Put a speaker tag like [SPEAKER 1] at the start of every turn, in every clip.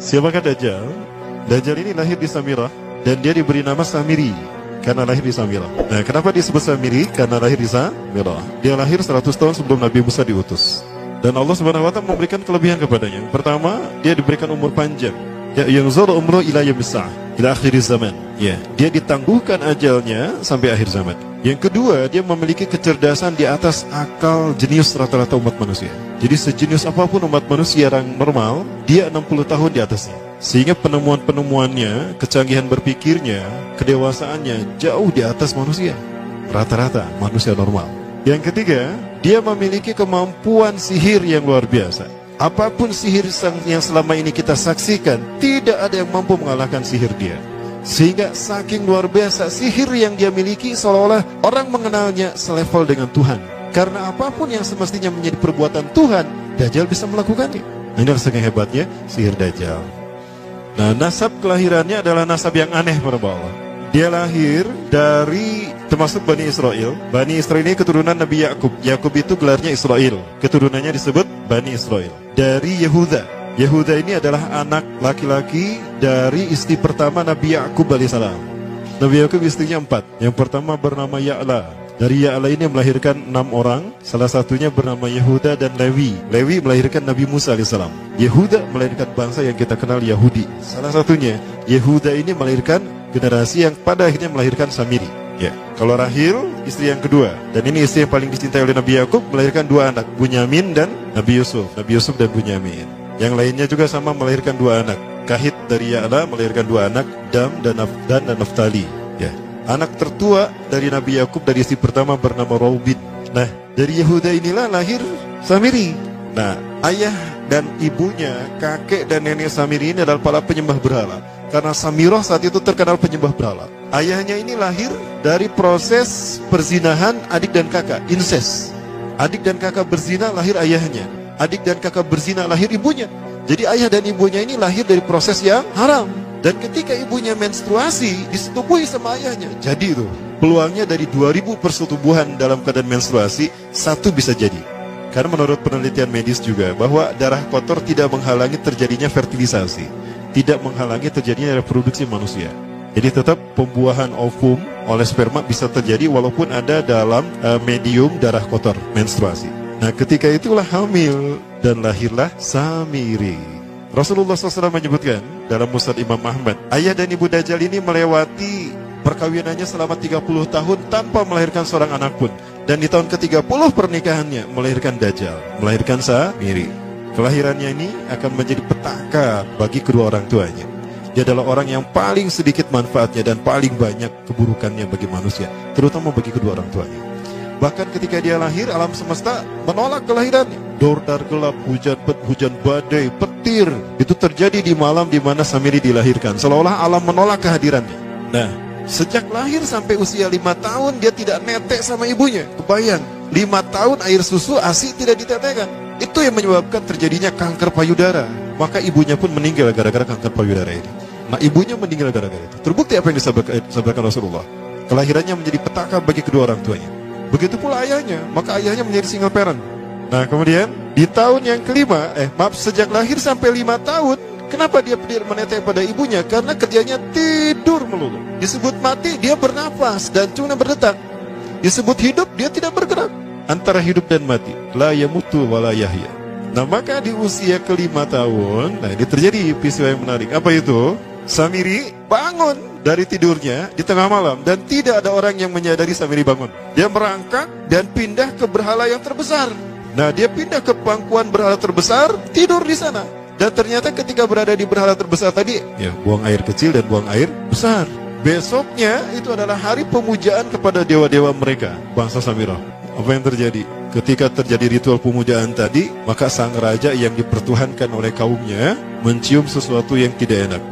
[SPEAKER 1] Siapakah Dajjal? Dajjal ini lahir di Samirah dan dia diberi nama Samiri karena lahir di Samirah. Nah, kenapa disebut Samiri? Karena lahir di Samirah. Dia lahir 100 tahun sebelum Nabi Musa diutus. Dan Allah Subhanahu wa taala memberikan kelebihan kepadanya. Pertama, dia diberikan umur panjang. Ya, yang zul umru ila yamsah, ila akhir zaman. Ya, dia ditangguhkan ajalnya sampai akhir zaman. Yang kedua, dia memiliki kecerdasan di atas akal jenius rata-rata umat manusia. Jadi sejenius apapun umat manusia yang normal, dia 60 tahun di atasnya. Sehingga penemuan-penemuannya, kecanggihan berpikirnya, kedewasaannya jauh di atas manusia. Rata-rata manusia normal. Yang ketiga, dia memiliki kemampuan sihir yang luar biasa. Apapun sihir yang selama ini kita saksikan, tidak ada yang mampu mengalahkan sihir dia. Sehingga saking luar biasa sihir yang dia miliki, seolah-olah orang mengenalnya selevel dengan Tuhan. Karena apapun yang semestinya menjadi perbuatan Tuhan, Dajjal bisa melakukannya. Ini adalah saking hebatnya sihir Dajjal. Nah, nasab kelahirannya adalah nasab yang aneh para Allah. Dia lahir dari termasuk Bani Israel. Bani Israel ini keturunan Nabi Yakub. Yakub itu gelarnya Israel. Keturunannya disebut Bani Israel. Dari Yehuda. Yehuda ini adalah anak laki-laki dari istri pertama Nabi Yakub alaihissalam. Nabi Yakub istrinya 4. Yang pertama bernama Ya'la. Dari Ya'la ini melahirkan 6 orang. Salah satunya bernama Yehuda dan Lewi. Lewi melahirkan Nabi Musa alaihissalam. Yehuda melahirkan bangsa yang kita kenal Yahudi. Salah satunya Yehuda ini melahirkan generasi yang pada akhirnya melahirkan Samiri. Ya, kalau Rahil istri yang kedua, dan ini istri yang paling dicintai oleh Nabi Yakub, melahirkan 2 anak, Bunyamin dan Nabi Yusuf. Nabi Yusuf dan Bunyamin. Yang lainnya juga sama melahirkan 2 anak. Kahit dari Ya'la melahirkan 2 anak, Dam dan Naftali. Ya. Anak tertua dari Nabi Yakub dari istri pertama bernama Raubin. Nah, dari Yehuda inilah lahir Samiri. Nah, ayah dan ibunya, kakek dan nenek Samiri ini adalah para penyembah berhala. Karena Samirah saat itu terkenal penyembah berhala. Ayahnya ini lahir dari proses perzinahan adik dan kakak, incest. Adik dan kakak berzina, lahir ayahnya. Adik dan kakak berzina, lahir ibunya. Jadi ayah dan ibunya ini lahir dari proses yang haram. Dan ketika ibunya menstruasi, disetubuhi sama ayahnya. Jadi itu, peluangnya dari 2000 persetubuhan dalam keadaan menstruasi, 1 bisa jadi. Karena menurut penelitian medis juga, bahwa darah kotor tidak menghalangi terjadinya fertilisasi, tidak menghalangi terjadinya reproduksi manusia. Jadi tetap pembuahan ovum oleh sperma bisa terjadi walaupun ada dalam medium darah kotor, menstruasi. Nah, ketika itulah hamil dan lahirlah Samiri. Rasulullah SAW menyebutkan dalam Musnad Imam Ahmad, ayah dan ibu Dajjal ini melewati perkawinannya selama 30 tahun tanpa melahirkan seorang anak pun. Dan di tahun ke-30 pernikahannya melahirkan Dajjal, melahirkan Samiri. Kelahirannya ini akan menjadi petaka bagi kedua orang tuanya. Dia adalah orang yang paling sedikit manfaatnya dan paling banyak keburukannya bagi manusia, terutama bagi kedua orang tuanya. Bahkan ketika dia lahir, alam semesta menolak kelahirannya. Dordar gelap, hujan badai, petir, itu terjadi di malam di mana Samiri dilahirkan. Seolah-olah alam menolak kehadirannya. Nah, sejak lahir sampai usia 5 tahun dia tidak netek sama ibunya. Kebayang, 5 tahun air susu ASI tidak ditetekkan. Itu yang menyebabkan terjadinya kanker payudara. Maka ibunya pun meninggal gara-gara kanker payudara ini. Nah, ibunya meninggal gara-gara itu. Terbukti apa yang disampaikan Rasulullah. Kelahirannya menjadi petaka bagi kedua orang tuanya. Begitu pula ayahnya, maka ayahnya menjadi single parent. Nah, kemudian di tahun yang kelima, sejak lahir sampai 5 tahun, kenapa dia menetek pada ibunya? Karena kerjanya tidur melulu. Disebut mati, dia bernapas dan cuma berdetak. Disebut hidup, dia tidak bergerak. Antara hidup dan mati, la yamutu wa la yahya. Nah, maka di usia ke-5 tahun, nah ini terjadi peristiwa yang menarik. Apa itu? Samiri bangun dari tidurnya di tengah malam dan tidak ada orang yang menyadari Samiri bangun. Dia merangkak dan pindah ke berhala yang terbesar. Nah, dia pindah ke pangkuan berhala terbesar, tidur di sana. Dan ternyata ketika berada di berhala terbesar tadi, ya buang air kecil dan buang air besar. Besoknya itu adalah hari pemujaan kepada dewa-dewa mereka, bangsa Samirah. Apa yang terjadi? Ketika terjadi ritual pemujaan tadi, maka sang raja yang dipertuhankan oleh kaumnya mencium sesuatu yang tidak enak.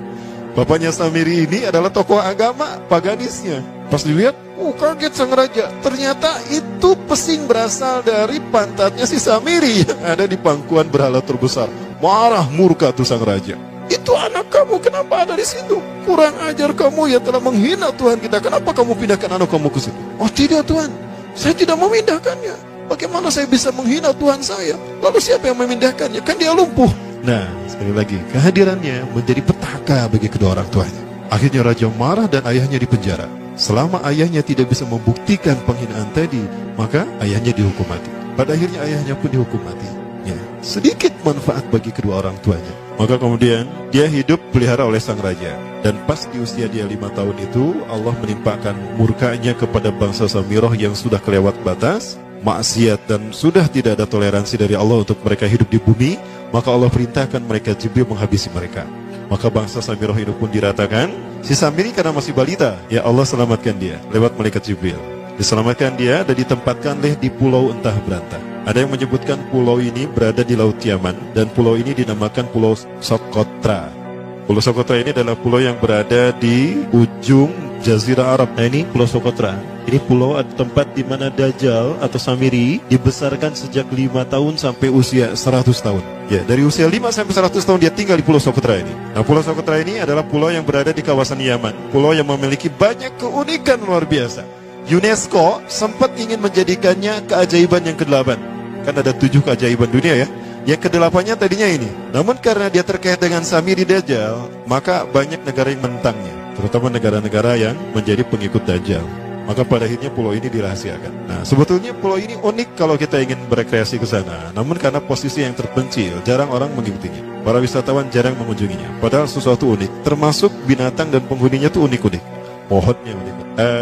[SPEAKER 1] Bapaknya Samiri ini adalah tokoh agama paganisnya. Pas dilihat, kaget sang raja. Ternyata itu pesing berasal dari pantatnya si Samiri yang ada di pangkuan berhala terbesar. Marah murka tuh sang raja. Itu anak kamu, kenapa ada di situ? Kurang ajar kamu yang telah menghina Tuhan kita. Kenapa kamu pindahkan anak kamu ke situ? Oh tidak Tuhan, saya tidak memindahkannya. Bagaimana saya bisa menghina Tuhan saya? Lalu siapa yang memindahkannya? Kan dia lumpuh. Nah, sekali lagi, kehadirannya menjadi petaka bagi kedua orang tuanya. Akhirnya raja marah dan ayahnya dipenjara. Selama ayahnya tidak bisa membuktikan penghinaan tadi, maka ayahnya dihukum mati. Pada akhirnya ayahnya pun dihukum mati. Ya, sedikit manfaat bagi kedua orang tuanya. Maka kemudian dia hidup pelihara oleh sang raja. Dan pas di usia dia 5 tahun itu, Allah menimpakan murkanya kepada bangsa Samirah yang sudah kelewat batas, maksiat, dan sudah tidak ada toleransi dari Allah untuk mereka hidup di bumi. Maka Allah perintahkan mereka Jibril menghabisi mereka. Maka bangsa Samirah itu pun diratakan. Si Samiri karena masih balita, ya Allah selamatkan dia lewat malaikat Jibril. Diselamatkan dia dan ditempatkan di pulau entah berantah. Ada yang menyebutkan pulau ini berada di Laut Yaman, dan pulau ini dinamakan Pulau Socotra. Pulau Socotra ini adalah pulau yang berada di ujung Jazirah Arab. Nah, ini Pulau Socotra. Ini pulau tempat di mana Dajjal atau Samiri dibesarkan sejak 5 tahun sampai usia 100 tahun. Ya, dari usia 5 sampai 100 tahun dia tinggal di Pulau Socotra ini. Nah, Pulau Socotra ini adalah pulau yang berada di kawasan Yaman. Pulau yang memiliki banyak keunikan luar biasa. UNESCO sempat ingin menjadikannya keajaiban yang ke-8. Kan ada 7 keajaiban dunia ya. Yang ke-8-nya tadinya ini. Namun karena dia terkait dengan Samiri Dajjal, maka banyak negara yang menentangnya, terutama negara-negara yang menjadi pengikut Dajjal. Maka pada akhirnya pulau ini dirahasiakan. Nah, sebetulnya pulau ini unik kalau kita ingin berekreasi ke sana. Namun karena posisi yang terpencil, jarang orang mengikutinya. Para wisatawan jarang mengunjunginya. Padahal sesuatu unik, termasuk binatang dan penghuninya itu unik-unik. Pohonnya unik.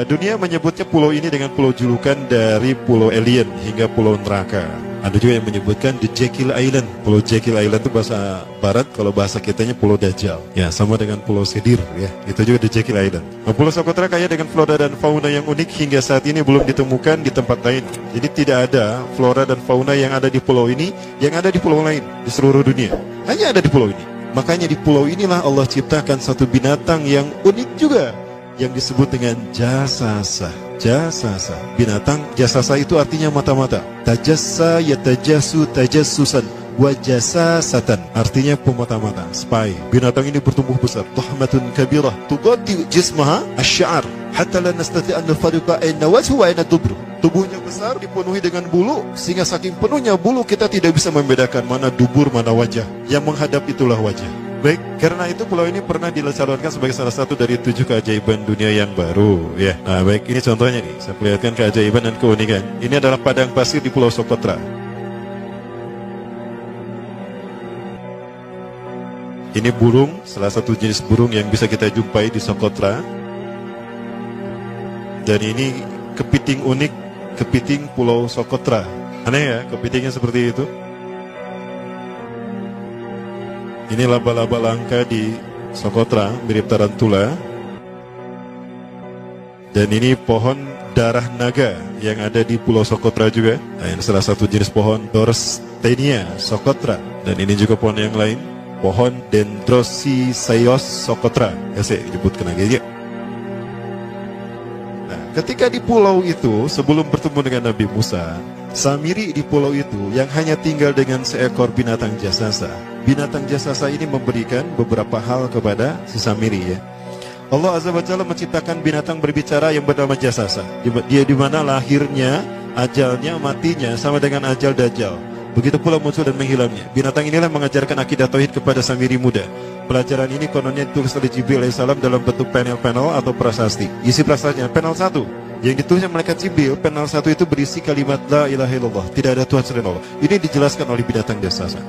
[SPEAKER 1] Dunia menyebutnya pulau ini dengan pulau julukan dari pulau alien hingga pulau neraka. Ada juga yang menyebutkan The Jekyll Island. Pulau Jekyll Island itu bahasa barat, kalau bahasa kitanya Pulau Dajjal. Ya, sama dengan Pulau Sedir ya. Itu juga The Jekyll Island. Nah, Pulau Socotra kaya dengan flora dan fauna yang unik hingga saat ini belum ditemukan di tempat lain. Jadi tidak ada flora dan fauna yang ada di pulau ini yang ada di pulau lain di seluruh dunia. Hanya ada di pulau ini. Makanya di pulau inilah Allah ciptakan satu binatang yang unik juga, yang disebut dengan jasasa. Jasasa. Binatang jasasa itu artinya mata-mata. Tajassa yatajassu tajassusan wa jasasatan. Artinya pemata-mata, spy. Binatang ini bertumbuh besar. Tahmatun kabirah tughatti jismaha asy-sya'r hatta la nastati' an nufariqa ayna wajhu wa ayna dubru. Tubuhnya besar, dipenuhi dengan bulu, sehingga saking penuhnya bulu kita tidak bisa membedakan mana dubur, mana wajah. Yang menghadap itulah wajah. Baik, karena itu pulau ini pernah dilacalonkan sebagai salah satu dari 7 keajaiban dunia yang baru ya. Nah baik, ini contohnya nih, saya perlihatkan keajaiban dan keunikan. Ini adalah padang pasir di Pulau Socotra. Ini burung, salah satu jenis burung yang bisa kita jumpai di Socotra. Dan ini kepiting unik, kepiting Pulau Socotra. Aneh ya, kepitingnya seperti itu. Ini laba-laba langka di Socotra, mirip tarantula. Dan ini pohon darah naga yang ada di Pulau Socotra juga. Nah, ini salah satu jenis pohon Dorstenia Socotra. Dan ini juga pohon yang lain, pohon Dendrocysaios Socotra. Ya, saya sebutkan lagi aja. Nah, ketika di pulau itu, sebelum bertemu dengan Nabi Musa, Samiri di pulau itu yang hanya tinggal dengan seekor binatang jasasa. Binatang jasasa ini memberikan beberapa hal kepada si Samiri ya. Allah Azza wa Jalla menciptakan binatang berbicara yang bernama jasasa. Dia di mana lahirnya, ajalnya, matinya sama dengan ajal Dajjal. Begitu pula muncul dan menghilangnya. Binatang inilah mengajarkan akidah tauhid kepada Samiri muda. Pelajaran ini kononnya ditulis oleh Jibril alaihissalam dalam bentuk panel-panel atau prasasti. Isi prasastinya panel 1. Yang ditulisnya malaikat Jibril, panel 1 itu berisi kalimat La ilaha illallah, tidak ada Tuhan selain Allah. Ini dijelaskan oleh binatang jasasa.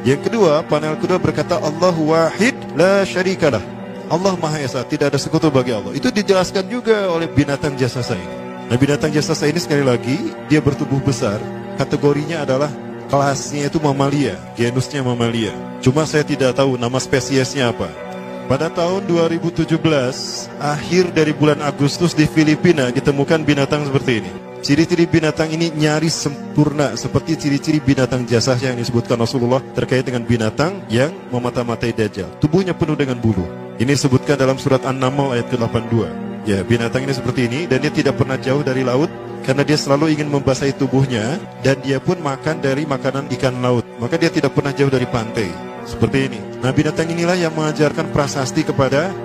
[SPEAKER 1] Yang kedua, panel kedua berkata Allahu wahid la syarikalah. Allah Maha Esa, tidak ada sekutu bagi Allah. Itu dijelaskan juga oleh binatang jasasa ini. Nah, binatang jasasa ini sekali lagi dia bertubuh besar. Kategorinya adalah kelasnya itu mamalia, genusnya mamalia. Cuma saya tidak tahu nama spesiesnya apa. Pada tahun 2017, akhir dari bulan Agustus di Filipina ditemukan binatang seperti ini. Ciri-ciri binatang ini nyaris sempurna seperti ciri-ciri binatang jasasa yang disebutkan Rasulullah terkait dengan binatang yang memata-matai Dajjal. Tubuhnya penuh dengan bulu. Ini disebutkan dalam surat An-Naml ayat ke-82. Ya, binatang ini seperti ini dan dia tidak pernah jauh dari laut karena dia selalu ingin membasahi tubuhnya dan dia pun makan dari makanan ikan laut. Maka dia tidak pernah jauh dari pantai. Seperti ini. Nah, binatang inilah yang mengajarkan prasasti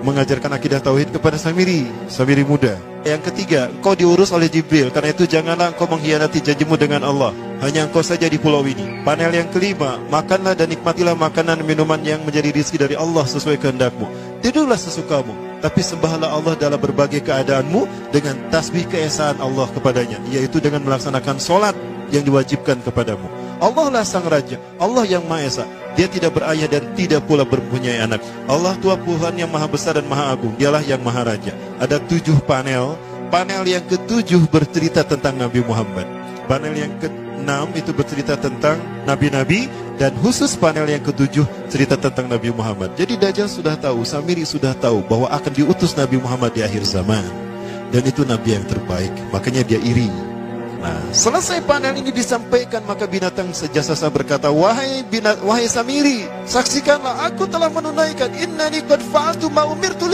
[SPEAKER 1] mengajarkan akidah tauhid kepada Samiri muda. Yang ketiga, engkau diurus oleh Jibril. Karena itu janganlah engkau mengkhianati janjimu dengan Allah. hanya engkau saja di pulau ini. Panel yang kelima, makanlah dan nikmatilah makanan minuman yang menjadi rezeki dari Allah sesuai kehendakmu. Tidurlah sesukamu, tapi sembahlah Allah dalam berbagai keadaanmu dengan tasbih keesaan Allah kepadanya, yaitu dengan melaksanakan solat yang diwajibkan kepadamu. Allah lah sang raja, Allah yang Maha Esa. Dia tidak berayah dan tidak pula mempunyai anak. Allah Tuhan yang maha besar dan maha agung. Dialah yang maha raja. Ada 7 panel. Panel yang ke-7 bercerita tentang Nabi Muhammad. Panel yang ke-6 itu bercerita tentang nabi-nabi, dan khusus panel yang ke-7 cerita tentang Nabi Muhammad. Jadi Dajjal sudah tahu, Samiri sudah tahu bahwa akan diutus Nabi Muhammad di akhir zaman, dan itu nabi yang terbaik. Makanya dia iri. Nah, selesai panel ini disampaikan, maka binatang sejasasa berkata, wahai Samiri, saksikanlah aku telah menunaikan, innani qad fa'altu ma umirtu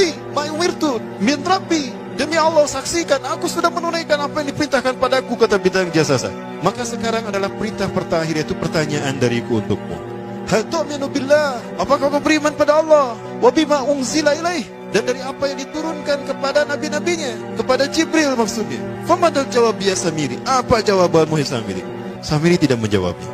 [SPEAKER 1] min rabbi. Demi Allah, saksikan aku sudah menunaikan apa yang diperintahkan padaku, kata binatang jasasa. Maka sekarang adalah perintah terakhir, yaitu pertanyaan dariku untukmu. Hal tu'minu billah, apakah kau beriman pada Allah? Wa bima unzila ilaih, dan dari apa yang diturunkan kepada nabi-nabinya, kepada Jibril maksudnya. Famadal jawab ya Samiri, apa jawabanmu ya Samiri? Samiri tidak menjawabnya.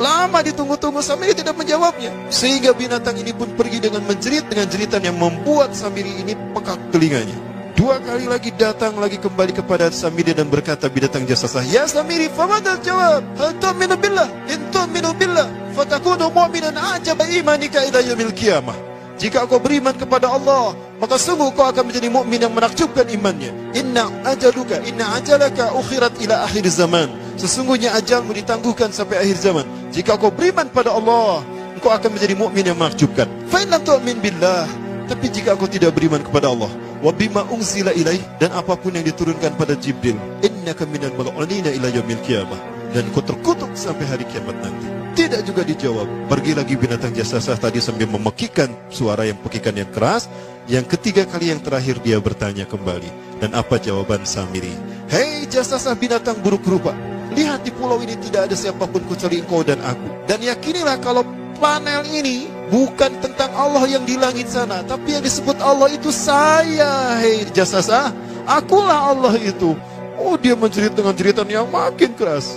[SPEAKER 1] Lama ditunggu-tunggu, Samiri tidak menjawabnya, sehingga binatang ini pun pergi dengan menjerit, dengan jeritan yang membuat Samiri ini pekak telinganya. 2 kali lagi datang lagi kembali kepada Samiri dan berkata binatang jasasa, ya Samiri, famadal jawab, hal tu'minu billah, in tu'minu billah fatakunu mu'minan ajaba imanika ila yaumil qiyamah. Jika kau beriman kepada Allah, maka sungguh kau akan menjadi mukmin yang menakjubkan imannya. Inna ajalaka ukhirat ila akhir zaman. Sesungguhnya ajalmu ditangguhkan sampai akhir zaman. Jika kau beriman pada Allah, engkau akan menjadi mukmin yang menakjubkan. Fa in lam tu'min billah, tapi jika kau tidak beriman kepada Allah, wa bima unzila ilaih, dan apapun yang diturunkan pada Jibril, innaka minal mal'unina ila yaumil qiyamah, dan kau terkutuk sampai hari kiamat nanti. Tidak juga dijawab. Pergi lagi binatang jasasa tadi sambil memekikan suara yang pekikan yang keras. Yang ketiga kali yang terakhir dia bertanya kembali. Dan apa jawaban Samiri? Hei jasasa binatang buruk rupa, lihat di pulau ini tidak ada siapapun kecuali engkau dan aku. Dan yakinilah kalau panel ini bukan tentang Allah yang di langit sana, tapi yang disebut Allah itu saya. Hei jasasa, akulah Allah itu. Oh, dia menjerit dengan jeritan yang makin keras,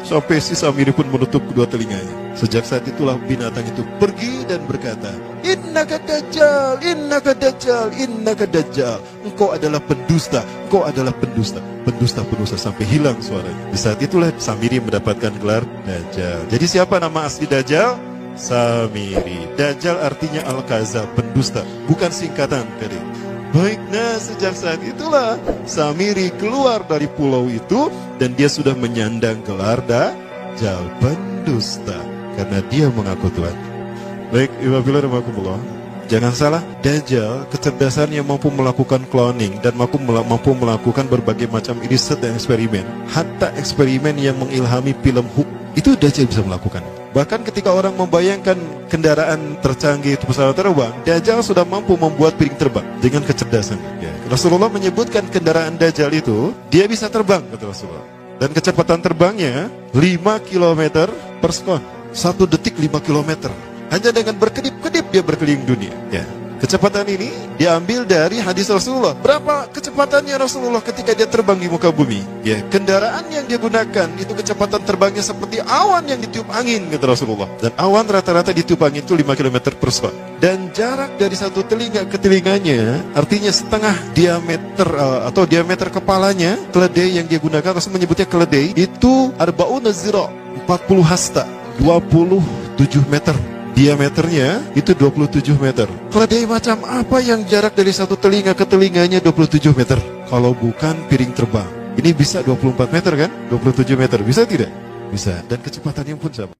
[SPEAKER 1] sampai si Samiri pun menutup kedua telinganya. Sejak saat itulah binatang itu pergi dan berkata, innaka dajjal, innaka dajjal, innaka dajjal. Engkau adalah pendusta, engkau adalah pendusta, pendusta sampai hilang suaranya. Di saat itulah Samiri mendapatkan gelar Dajjal. Jadi siapa nama asli Dajjal? Samiri. Dajjal artinya Al-Kazab, pendusta, bukan singkatan dari. Baik, nah sejak saat itulah Samiri keluar dari pulau itu, dan dia sudah menyandang gelar Dajjal, pendusta, karena dia mengaku Tuhan. Baik, Iwabillah, jangan salah, Dajjal kecerdasannya mampu melakukan cloning dan mampu melakukan berbagai macam riset dan eksperimen. Hatta eksperimen yang mengilhami film Hook itu Dajjal bisa melakukan. Bahkan ketika orang membayangkan kendaraan tercanggih itu pesawat terbang, Dajjal sudah mampu membuat piring terbang dengan kecerdasan. Ya. Rasulullah menyebutkan kendaraan Dajjal itu dia bisa terbang, kata Rasulullah. Dan kecepatan terbangnya 5 km per sekon. 1 detik 5 km. Hanya dengan berkedip-kedip dia berkeliling dunia. Ya. Kecepatan ini diambil dari hadis Rasulullah. Berapa kecepatannya Rasulullah ketika dia terbang di muka bumi? Ya, kendaraan yang dia gunakan itu kecepatan terbangnya seperti awan yang ditiup angin, kata Rasulullah. Dan awan rata-rata ditiup angin itu 5 km per sekon. Dan jarak dari satu telinga ke telinganya, artinya setengah diameter atau diameter kepalanya, keledai yang dia gunakan, Rasul menyebutnya keledai, itu arba'una zira, 40 hasta, 27 meter. Diameternya itu 27 meter. Keledai macam apa yang jarak dari satu telinga ke telinganya 27 meter? Kalau bukan piring terbang. Ini bisa 24 meter kan? 27 meter. Bisa tidak? Bisa. Dan kecepatannya pun sama.